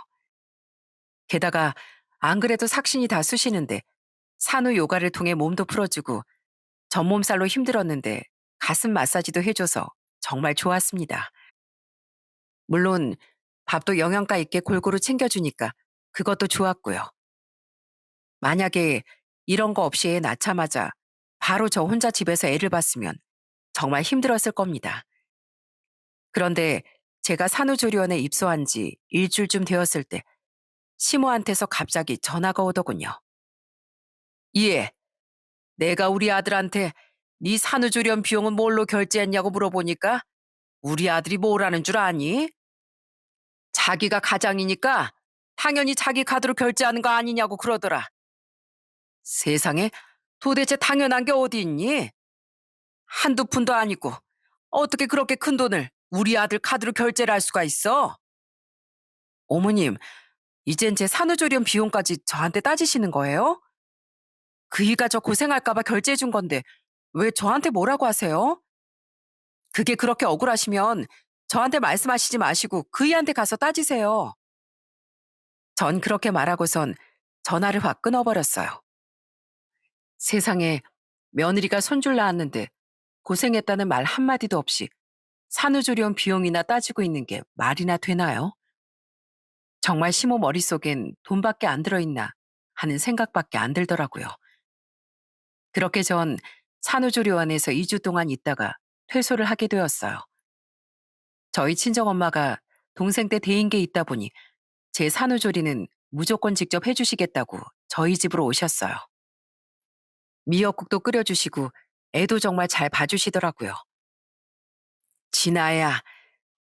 게다가 안 그래도 삭신이 다 쑤시는데 산후 요가를 통해 몸도 풀어주고 전몸살로 힘들었는데 가슴 마사지도 해줘서 정말 좋았습니다. 물론 밥도 영양가 있게 골고루 챙겨주니까 그것도 좋았고요. 만약에 이런 거 없이 애 낳자마자 바로 저 혼자 집에서 애를 봤으면 정말 힘들었을 겁니다. 그런데 제가 산후조리원에 입소한 지 일주일쯤 되었을 때 시모한테서 갑자기 전화가 오더군요. 예, 내가 우리 아들한테 네 산후조리원 비용은 뭘로 결제했냐고 물어보니까 우리 아들이 뭐라는 줄 아니? 자기가 가장이니까 당연히 자기 카드로 결제하는 거 아니냐고 그러더라. 세상에 도대체 당연한 게 어디 있니? 한두 푼도 아니고 어떻게 그렇게 큰 돈을 우리 아들 카드로 결제를 할 수가 있어? 어머님, 이젠 제 산후조리원 비용까지 저한테 따지시는 거예요? 그이가 저 고생할까 봐 결제해 준 건데 왜 저한테 뭐라고 하세요? 그게 그렇게 억울하시면 저한테 말씀하시지 마시고 그이한테 가서 따지세요. 전 그렇게 말하고선 전화를 확 끊어버렸어요. 세상에 며느리가 손줄 낳았는데 고생했다는 말 한마디도 없이 산후조리원 비용이나 따지고 있는 게 말이나 되나요? 정말 시모 머릿속엔 돈밖에 안 들어있나 하는 생각밖에 안 들더라고요. 그렇게 전 산후조리원에서 2주 동안 있다가 퇴소를 하게 되었어요. 저희 친정엄마가 동생 때 대인계 있다 보니 제 산후조리는 무조건 직접 해주시겠다고 저희 집으로 오셨어요. 미역국도 끓여주시고 애도 정말 잘 봐주시더라고요. 진아야,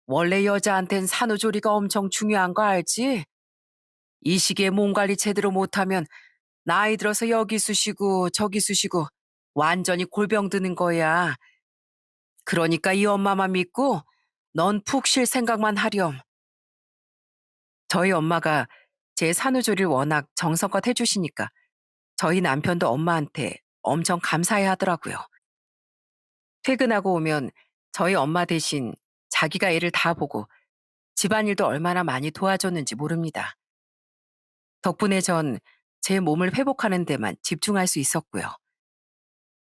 원래 여자한텐 산후조리가 엄청 중요한 거 알지? 이 시기에 몸 관리 제대로 못하면 나이 들어서 여기 쑤시고 저기 쑤시고 완전히 골병 드는 거야. 그러니까 이 엄마만 믿고 넌 푹 쉴 생각만 하렴. 저희 엄마가 제 산후조리를 워낙 정성껏 해주시니까 저희 남편도 엄마한테 엄청 감사해 하더라고요. 퇴근하고 오면 저희 엄마 대신 자기가 애를 다 보고 집안일도 얼마나 많이 도와줬는지 모릅니다. 덕분에 전 제 몸을 회복하는 데만 집중할 수 있었고요.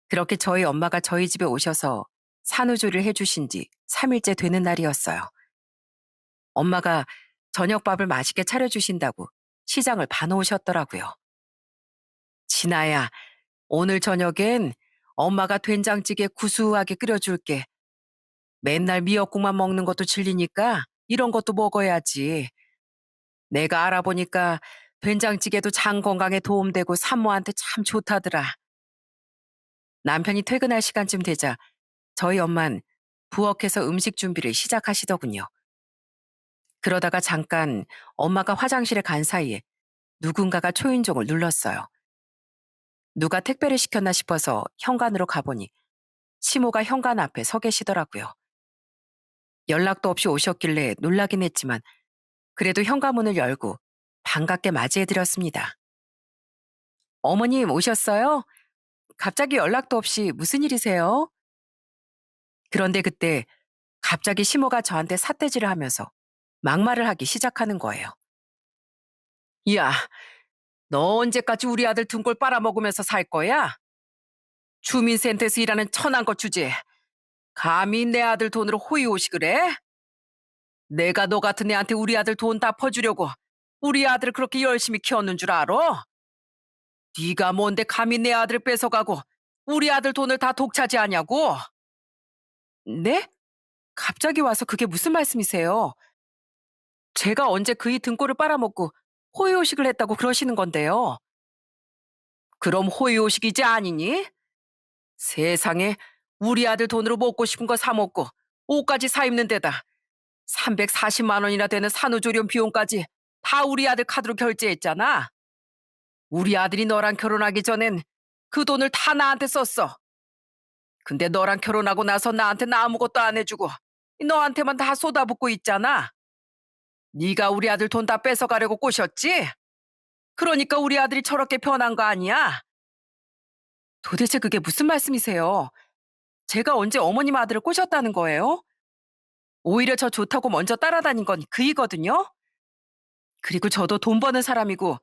그렇게 저희 엄마가 저희 집에 오셔서 산후조리를 해주신 지 3일째 되는 날이었어요. 엄마가 저녁밥을 맛있게 차려주신다고 시장을 봐놓으셨더라고요. 진아야, 오늘 저녁엔 엄마가 된장찌개 구수하게 끓여줄게. 맨날 미역국만 먹는 것도 질리니까 이런 것도 먹어야지. 내가 알아보니까 된장찌개도 장 건강에 도움되고 산모한테 참 좋다더라. 남편이 퇴근할 시간쯤 되자 저희 엄만 부엌에서 음식 준비를 시작하시더군요. 그러다가 잠깐 엄마가 화장실에 간 사이에 누군가가 초인종을 눌렀어요. 누가 택배를 시켰나 싶어서 현관으로 가보니 시모가 현관 앞에 서 계시더라고요. 연락도 없이 오셨길래 놀라긴 했지만 그래도 현관문을 열고 반갑게 맞이해드렸습니다. 어머님 오셨어요? 갑자기 연락도 없이 무슨 일이세요? 그런데 그때 갑자기 시모가 저한테 삿대질을 하면서 막말을 하기 시작하는 거예요. 야, 너 언제까지 우리 아들 등골 빨아먹으면서 살 거야? 주민센터에서 일하는 천한 것 주제에 감히 내 아들 돈으로 호의호식을 해? 내가 너 같은 애한테 우리 아들 돈 다 퍼주려고 우리 아들을 그렇게 열심히 키웠는 줄 알아? 네가 뭔데 감히 내 아들을 뺏어가고 우리 아들 돈을 다 독차지하냐고? 네? 갑자기 와서 그게 무슨 말씀이세요? 제가 언제 그이 등골을 빨아먹고 호의호식을 했다고 그러시는 건데요. 그럼 호의호식이지 아니니? 세상에 우리 아들 돈으로 먹고 싶은 거 사 먹고 옷까지 사 입는 데다 340만 원이나 되는 산후조리원 비용까지 다 우리 아들 카드로 결제했잖아. 우리 아들이 너랑 결혼하기 전엔 그 돈을 다 나한테 썼어. 근데 너랑 결혼하고 나서 나한테는 아무것도 안 해주고 너한테만 다 쏟아붓고 있잖아. 네가 우리 아들 돈 다 뺏어가려고 꼬셨지? 그러니까 우리 아들이 저렇게 변한 거 아니야? 도대체 그게 무슨 말씀이세요? 제가 언제 어머님 아들을 꼬셨다는 거예요? 오히려 저 좋다고 먼저 따라다닌 건 그이거든요? 그리고 저도 돈 버는 사람이고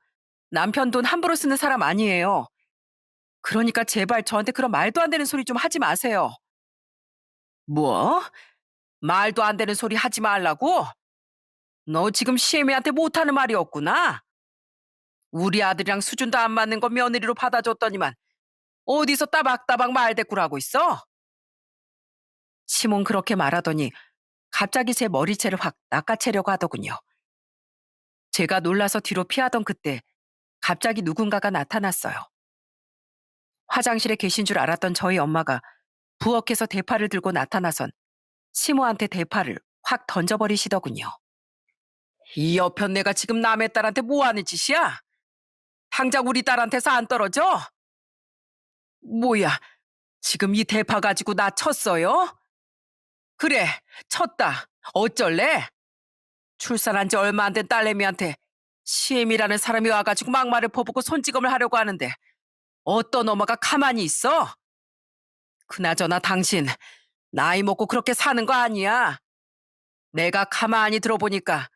남편 돈 함부로 쓰는 사람 아니에요. 그러니까 제발 저한테 그런 말도 안 되는 소리 좀 하지 마세요. 뭐? 말도 안 되는 소리 하지 말라고? 너 지금 시애미한테 못하는 말이 없구나? 우리 아들이랑 수준도 안 맞는 거 며느리로 받아줬더니만 어디서 따박따박 말대꾸라고 있어? 시몬 그렇게 말하더니 갑자기 제 머리채를 확 낚아채려고 하더군요. 제가 놀라서 뒤로 피하던 그때 갑자기 누군가가 나타났어요. 화장실에 계신 줄 알았던 저희 엄마가 부엌에서 대파를 들고 나타나선 시모한테 대파를 확 던져버리시더군요. 이 여편 내가 지금 남의 딸한테 뭐 하는 짓이야? 당장 우리 딸한테서 안 떨어져? 뭐야, 지금 이 대파 가지고 나 쳤어요? 그래, 쳤다. 어쩔래? 출산한 지 얼마 안 된 딸내미한테 시엠이라는 사람이 와가지고 막말을 퍼붓고 손찌검을 하려고 하는데 어떤 엄마가 가만히 있어? 그나저나 당신 나이 먹고 그렇게 사는 거 아니야. 내가 가만히 들어보니까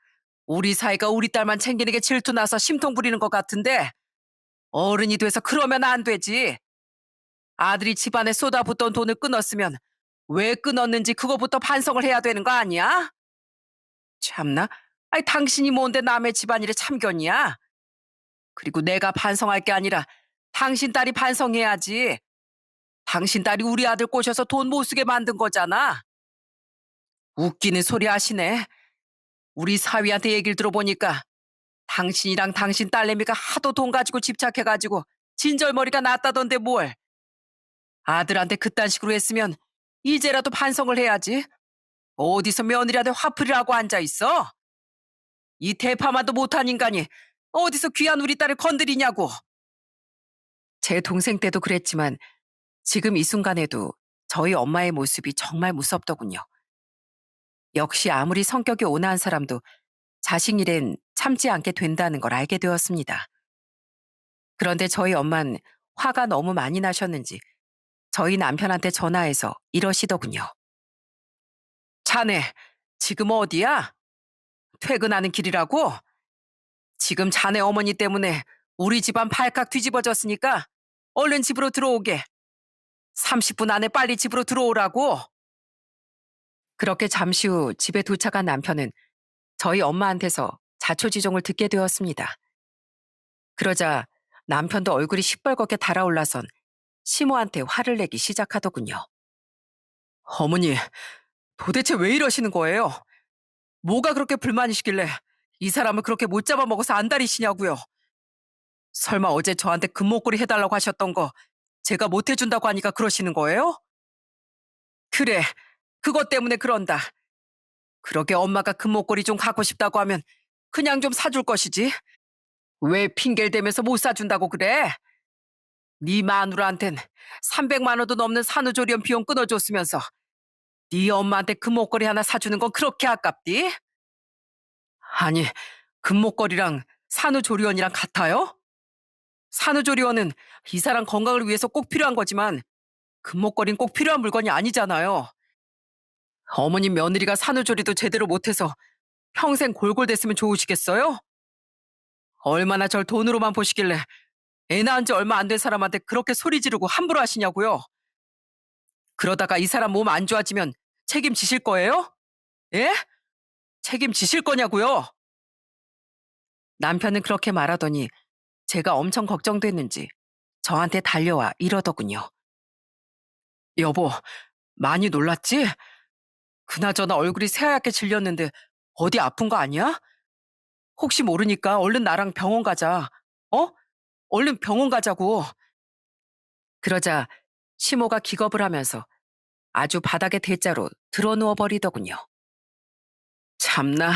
우리 사이가 우리 딸만 챙기는 게 질투나서 심통 부리는 것 같은데 어른이 돼서 그러면 안 되지. 아들이 집안에 쏟아붓던 돈을 끊었으면 왜 끊었는지 그거부터 반성을 해야 되는 거 아니야? 참나? 아니 당신이 뭔데 남의 집안일에 참견이야? 그리고 내가 반성할 게 아니라 당신 딸이 반성해야지. 당신 딸이 우리 아들 꼬셔서 돈 못 쓰게 만든 거잖아. 웃기는 소리 하시네. 우리 사위한테 얘기를 들어보니까 당신이랑 당신 딸내미가 하도 돈 가지고 집착해가지고 진절머리가 났다던데 뭘. 아들한테 그딴 식으로 했으면 이제라도 반성을 해야지. 어디서 며느리한테 화풀이를 하고 앉아있어? 이 대파만도 못한 인간이 어디서 귀한 우리 딸을 건드리냐고. 제 동생 때도 그랬지만 지금 이 순간에도 저희 엄마의 모습이 정말 무섭더군요. 역시 아무리 성격이 온화한 사람도 자식 일엔 참지 않게 된다는 걸 알게 되었습니다. 그런데 저희 엄만 화가 너무 많이 나셨는지 저희 남편한테 전화해서 이러시더군요. 자네, 지금 어디야? 퇴근하는 길이라고? 지금 자네 어머니 때문에 우리 집안 발칵 뒤집어졌으니까 얼른 집으로 들어오게. 30분 안에 빨리 집으로 들어오라고. 그렇게 잠시 후 집에 도착한 남편은 저희 엄마한테서 자초지종을 듣게 되었습니다. 그러자 남편도 얼굴이 시뻘겋게 달아올라선 시모한테 화를 내기 시작하더군요. 어머니, 도대체 왜 이러시는 거예요? 뭐가 그렇게 불만이시길래 이 사람을 그렇게 못 잡아먹어서 안달이시냐고요? 설마 어제 저한테 금목걸이 해달라고 하셨던 거 제가 못 해준다고 하니까 그러시는 거예요? 그래, 그것 때문에 그런다. 그러게 엄마가 금목걸이 좀 갖고 싶다고 하면 그냥 좀 사줄 것이지. 왜 핑계를 대면서 못 사준다고 그래? 네 마누라한텐 300만 원도 넘는 산후조리원 비용 끊어줬으면서 네 엄마한테 금목걸이 하나 사주는 건 그렇게 아깝디? 아니, 금목걸이랑 산후조리원이랑 같아요? 산후조리원은 이 사람 건강을 위해서 꼭 필요한 거지만 금목걸이는 꼭 필요한 물건이 아니잖아요. 어머님 며느리가 산후조리도 제대로 못해서 평생 골골댔으면 좋으시겠어요? 얼마나 절 돈으로만 보시길래 애 낳은 지 얼마 안 된 사람한테 그렇게 소리 지르고 함부로 하시냐고요? 그러다가 이 사람 몸 안 좋아지면 책임지실 거예요? 예? 책임지실 거냐고요? 남편은 그렇게 말하더니 제가 엄청 걱정됐는지 저한테 달려와 이러더군요. 여보, 많이 놀랐지? 그나저나 얼굴이 새하얗게 질렸는데 어디 아픈 거 아니야? 혹시 모르니까 얼른 나랑 병원 가자. 어? 얼른 병원 가자고. 그러자 시모가 기겁을 하면서 아주 바닥에 대자로 드러누워 버리더군요. 참나,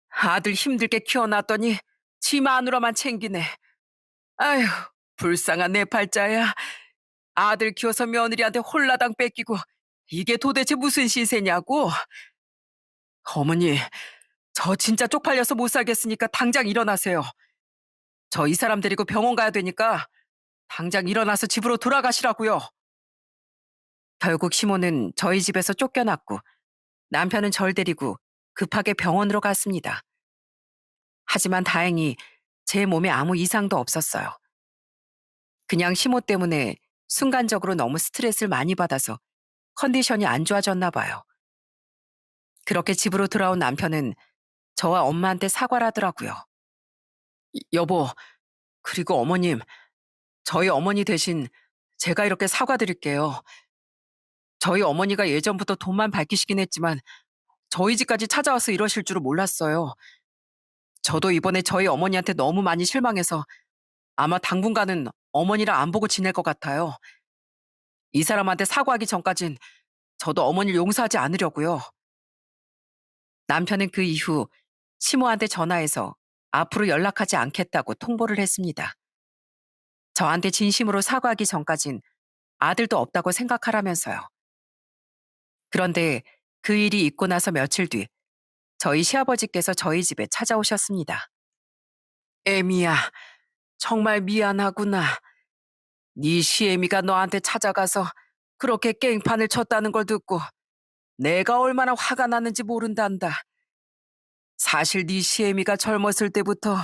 아들 힘들게 키워놨더니 지 마누라만 챙기네. 아휴, 불쌍한 내 팔자야. 아들 키워서 며느리한테 홀라당 뺏기고 이게 도대체 무슨 시세냐고. 어머니, 저 진짜 쪽팔려서 못 살겠으니까 당장 일어나세요. 저 이 사람 데리고 병원 가야 되니까 당장 일어나서 집으로 돌아가시라고요. 결국 시모는 저희 집에서 쫓겨났고 남편은 절 데리고 급하게 병원으로 갔습니다. 하지만 다행히 제 몸에 아무 이상도 없었어요. 그냥 시모 때문에 순간적으로 너무 스트레스를 많이 받아서 컨디션이 안 좋아졌나 봐요. 그렇게 집으로 돌아온 남편은 저와 엄마한테 사과를 하더라고요. 여보, 그리고 어머님, 저희 어머니 대신 제가 이렇게 사과드릴게요. 저희 어머니가 예전부터 돈만 밝히시긴 했지만 저희 집까지 찾아와서 이러실 줄은 몰랐어요. 저도 이번에 저희 어머니한테 너무 많이 실망해서 아마 당분간은 어머니랑 안 보고 지낼 것 같아요. 이 사람한테 사과하기 전까진 저도 어머니를 용서하지 않으려고요. 남편은 그 이후 시모한테 전화해서 앞으로 연락하지 않겠다고 통보를 했습니다. 저한테 진심으로 사과하기 전까진 아들도 없다고 생각하라면서요. 그런데 그 일이 있고 나서 며칠 뒤 저희 시아버지께서 저희 집에 찾아오셨습니다. 애미야, 정말 미안하구나. 네 시애미가 너한테 찾아가서 그렇게 깽판을 쳤다는 걸 듣고 내가 얼마나 화가 났는지 모른단다. 사실 네 시애미가 젊었을 때부터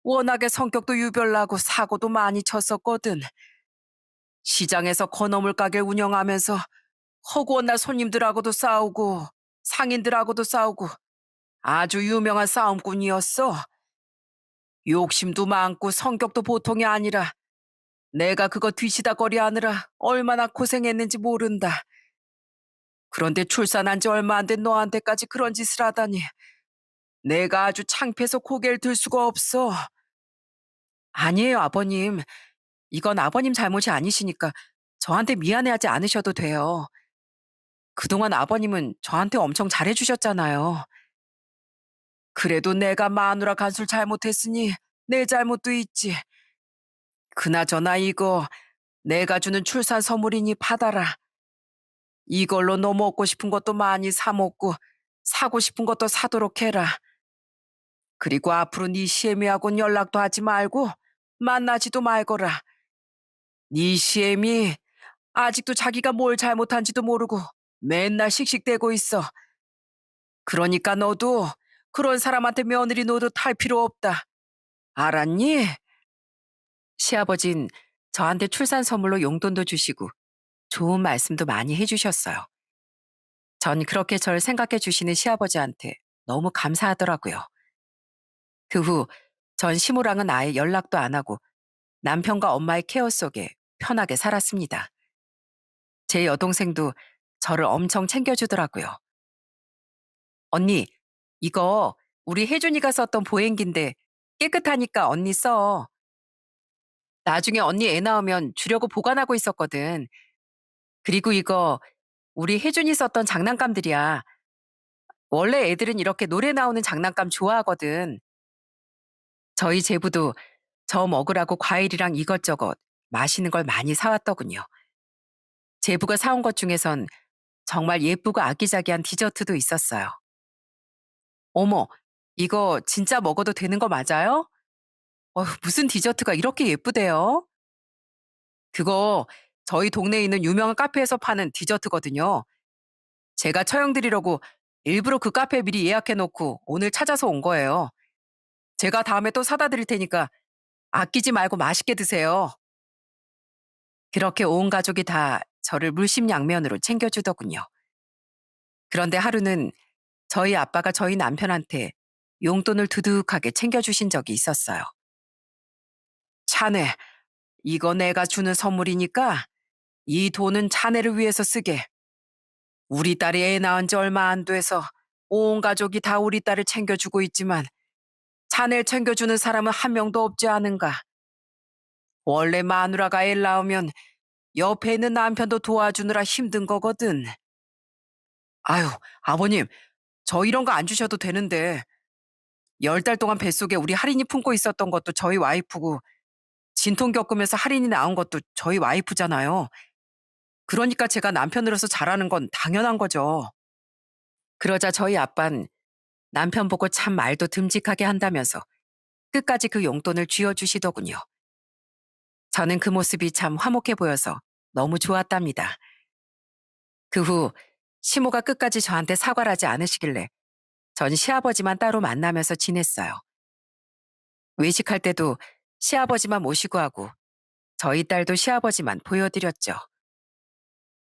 워낙에 성격도 유별나고 사고도 많이 쳤었거든. 시장에서 건어물 가게 운영하면서 허구한 날 손님들하고도 싸우고 상인들하고도 싸우고 아주 유명한 싸움꾼이었어. 욕심도 많고 성격도 보통이 아니라 내가 그거 뒤시다거리 하느라 얼마나 고생했는지 모른다. 그런데 출산한 지 얼마 안 된 너한테까지 그런 짓을 하다니 내가 아주 창피해서 고개를 들 수가 없어. 아니에요, 아버님. 이건 아버님 잘못이 아니시니까 저한테 미안해하지 않으셔도 돼요. 그동안 아버님은 저한테 엄청 잘해주셨잖아요. 그래도 내가 마누라 간술 잘못했으니 내 잘못도 있지. 그나저나 이거 내가 주는 출산 선물이니 받아라. 이걸로 너 먹고 싶은 것도 많이 사 먹고 사고 싶은 것도 사도록 해라. 그리고 앞으로 네 시애미하고는 연락도 하지 말고 만나지도 말거라. 네 시애미 아직도 자기가 뭘 잘못한지도 모르고 맨날 씩씩대고 있어. 그러니까 너도 그런 사람한테 며느리 노릇 할 필요 없다. 알았니? 시아버진 저한테 출산 선물로 용돈도 주시고 좋은 말씀도 많이 해주셨어요. 전 그렇게 절 생각해 주시는 시아버지한테 너무 감사하더라고요. 그 후 전 시모랑은 아예 연락도 안 하고 남편과 엄마의 케어 속에 편하게 살았습니다. 제 여동생도 저를 엄청 챙겨주더라고요. 언니, 이거 우리 혜준이가 썼던 보행기인데 깨끗하니까 언니 써. 나중에 언니 애 낳으면 주려고 보관하고 있었거든. 그리고 이거 우리 혜준이 썼던 장난감들이야. 원래 애들은 이렇게 노래 나오는 장난감 좋아하거든. 저희 제부도 저 먹으라고 과일이랑 이것저것 맛있는 걸 많이 사왔더군요. 제부가 사온 것 중에선 정말 예쁘고 아기자기한 디저트도 있었어요. 어머, 이거 진짜 먹어도 되는 거 맞아요? 무슨 디저트가 이렇게 예쁘대요? 그거 저희 동네에 있는 유명한 카페에서 파는 디저트거든요. 제가 처형드리려고 일부러 그 카페 미리 예약해 놓고 오늘 찾아서 온 거예요. 제가 다음에 또 사다 드릴 테니까 아끼지 말고 맛있게 드세요. 그렇게 온 가족이 다 저를 물심양면으로 챙겨주더군요. 그런데 하루는 저희 아빠가 저희 남편한테 용돈을 두둑하게 챙겨주신 적이 있었어요. 자네, 이거 내가 주는 선물이니까 이 돈은 자네를 위해서 쓰게. 우리 딸이 애 낳은 지 얼마 안 돼서 온 가족이 다 우리 딸을 챙겨주고 있지만 자네를 챙겨주는 사람은 한 명도 없지 않은가. 원래 마누라가 애 낳으면 옆에 있는 남편도 도와주느라 힘든 거거든. 아유, 아버님, 저 이런 거 안 주셔도 되는데 10달 동안 뱃속에 우리 할인이 품고 있었던 것도 저희 와이프고 진통 겪으면서 할인이 나온 것도 저희 와이프잖아요. 그러니까 제가 남편으로서 잘하는 건 당연한 거죠. 그러자 저희 아빤 남편 보고 참 말도 듬직하게 한다면서 끝까지 그 용돈을 쥐어주시더군요. 저는 그 모습이 참 화목해 보여서 너무 좋았답니다. 그 후 시모가 끝까지 저한테 사과를 하지 않으시길래 전 시아버지만 따로 만나면서 지냈어요. 외식할 때도 시아버지만 모시고 하고 저희 딸도 시아버지만 보여드렸죠.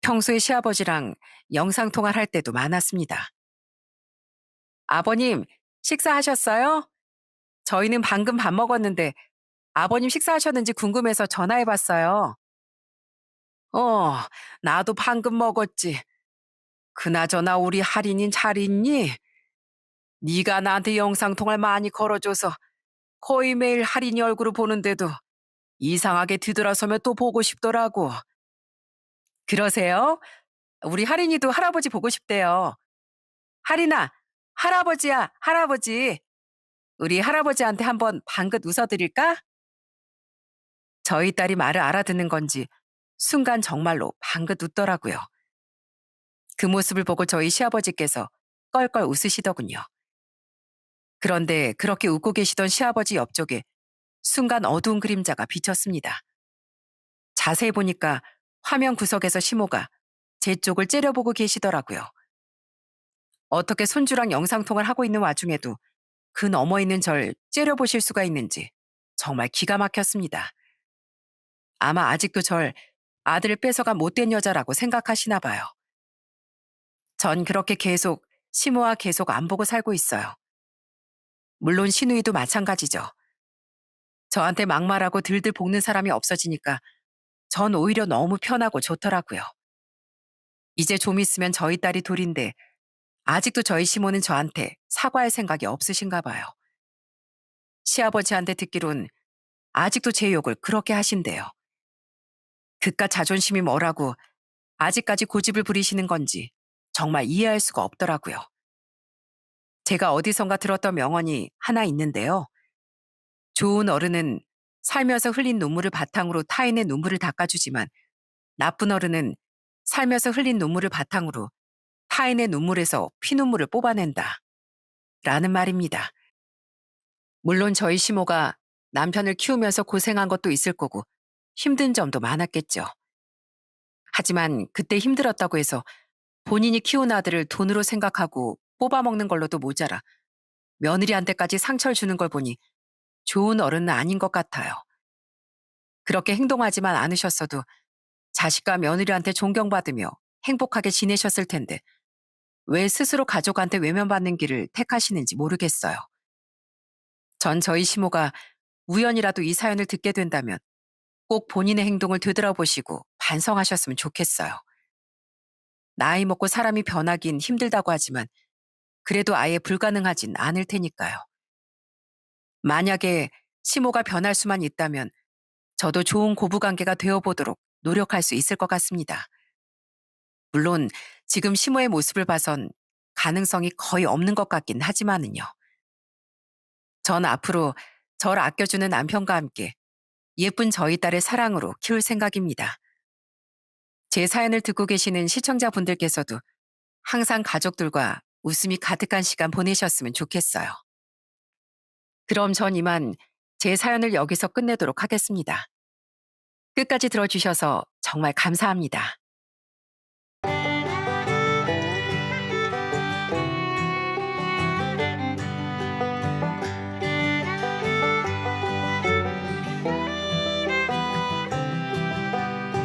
평소에 시아버지랑 영상통화를 할 때도 많았습니다. 아버님, 식사하셨어요? 저희는 방금 밥 먹었는데 아버님 식사하셨는지 궁금해서 전화해봤어요. 어, 나도 방금 먹었지. 그나저나 우리 할인인 잘 있니? 네가 나한테 영상통화를 많이 걸어줘서 거의 매일 할인이 얼굴을 보는데도 이상하게 뒤돌아서면 또 보고 싶더라고. 그러세요? 우리 할인이도 할아버지 보고 싶대요. 할인아, 할아버지야, 할아버지. 우리 할아버지한테 한번 방긋 웃어드릴까? 저희 딸이 말을 알아듣는 건지 순간 정말로 방긋 웃더라고요. 그 모습을 보고 저희 시아버지께서 껄껄 웃으시더군요. 그런데 그렇게 웃고 계시던 시아버지 옆쪽에 순간 어두운 그림자가 비쳤습니다. 자세히 보니까 화면 구석에서 시모가 제 쪽을 째려보고 계시더라고요. 어떻게 손주랑 영상통화를 하고 있는 와중에도 그 너머 있는 절 째려보실 수가 있는지 정말 기가 막혔습니다. 아마 아직도 절 아들을 뺏어간 못된 여자라고 생각하시나 봐요. 전 그렇게 계속 시모와 계속 안 보고 살고 있어요. 물론 시누이도 마찬가지죠. 저한테 막말하고 들들 볶는 사람이 없어지니까 전 오히려 너무 편하고 좋더라고요. 이제 좀 있으면 저희 딸이 둘인데 아직도 저희 시모는 저한테 사과할 생각이 없으신가 봐요. 시아버지한테 듣기론 아직도 제 욕을 그렇게 하신대요. 그깟 자존심이 뭐라고 아직까지 고집을 부리시는 건지 정말 이해할 수가 없더라고요. 제가 어디선가 들었던 명언이 하나 있는데요. 좋은 어른은 살면서 흘린 눈물을 바탕으로 타인의 눈물을 닦아주지만 나쁜 어른은 살면서 흘린 눈물을 바탕으로 타인의 눈물에서 피눈물을 뽑아낸다. 라는 말입니다. 물론 저희 시모가 남편을 키우면서 고생한 것도 있을 거고 힘든 점도 많았겠죠. 하지만 그때 힘들었다고 해서 본인이 키운 아들을 돈으로 생각하고 뽑아먹는 걸로도 모자라 며느리한테까지 상처를 주는 걸 보니 좋은 어른은 아닌 것 같아요. 그렇게 행동하지만 않으셨어도 자식과 며느리한테 존경받으며 행복하게 지내셨을 텐데 왜 스스로 가족한테 외면받는 길을 택하시는지 모르겠어요. 전 저희 시모가 우연이라도 이 사연을 듣게 된다면 꼭 본인의 행동을 되돌아보시고 반성하셨으면 좋겠어요. 나이 먹고 사람이 변하긴 힘들다고 하지만 그래도 아예 불가능하진 않을 테니까요. 만약에 시모가 변할 수만 있다면 저도 좋은 고부관계가 되어보도록 노력할 수 있을 것 같습니다. 물론 지금 시모의 모습을 봐선 가능성이 거의 없는 것 같긴 하지만은요. 전 앞으로 절 아껴주는 남편과 함께 예쁜 저희 딸의 사랑으로 키울 생각입니다. 제 사연을 듣고 계시는 시청자분들께서도 항상 가족들과 웃음이 가득한 시간 보내셨으면 좋겠어요. 그럼 전 이만 제 사연을 여기서 끝내도록 하겠습니다. 끝까지 들어주셔서 정말 감사합니다.